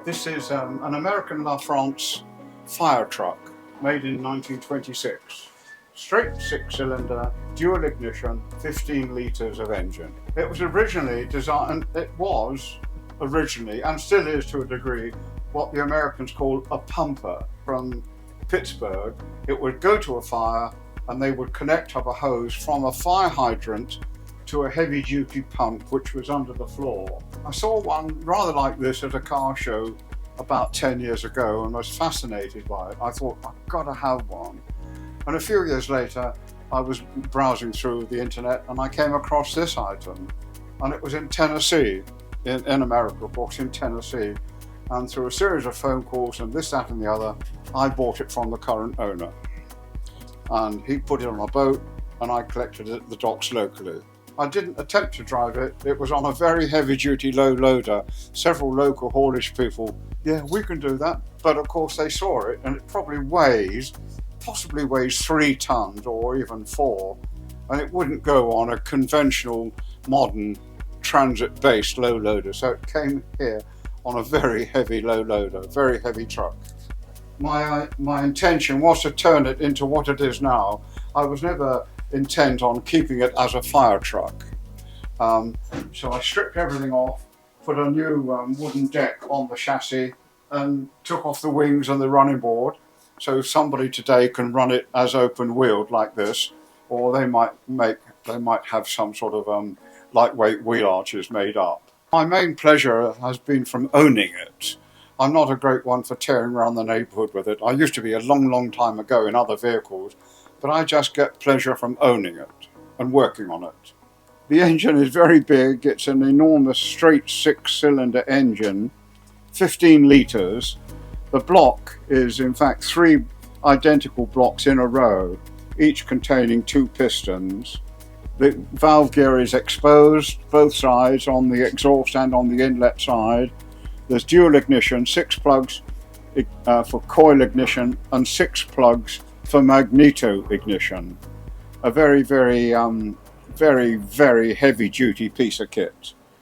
This is an American LaFrance fire truck made in 1926. Straight 6-cylinder, dual ignition, 15 litres of engine. It was originally designed, and still is to a degree, what the Americans call a pumper. From Pittsburgh, it would go to a fire and they would connect up a hose from a fire hydrant to a heavy-duty pump which was under the floor. I saw one rather like this at a car show about 10 years ago and was fascinated by it. I thought, I've got to have one. And a few years later, I was browsing through the internet and I came across this item. And it was in Tennessee, in America, of course, in Tennessee. And through a series of phone calls and this, that and the other, I bought it from the current owner. And he put it on a boat and I collected it at the docks locally. I didn't attempt to drive it. It was on a very heavy-duty low loader. Several local haulage people, yeah, we can do that. But of course they saw it and it possibly weighs 3 tons or even 4. And it wouldn't go on a conventional, modern, transit-based low loader. So it came here on a very heavy low loader, very heavy truck. My intention was to turn it into what it is now. I was never intent on keeping it as a fire truck. So I stripped everything off, put a new wooden deck on the chassis and took off the wings and the running board. So somebody today can run it as open-wheeled like this, or they might have some sort of lightweight wheel arches made up. My main pleasure has been from owning it. I'm not a great one for tearing around the neighbourhood with it. I used to be a long time ago in other vehicles, but I just get pleasure from owning it and working on it. The engine is very big. It's an enormous straight 6-cylinder engine, 15 litres. The block is in fact 3 identical blocks in a row, each containing 2 pistons. The valve gear is exposed, both sides, on the exhaust and on the inlet side. There's dual ignition, 6 plugs for coil ignition and 6 plugs for magneto ignition. A very heavy duty piece of kit.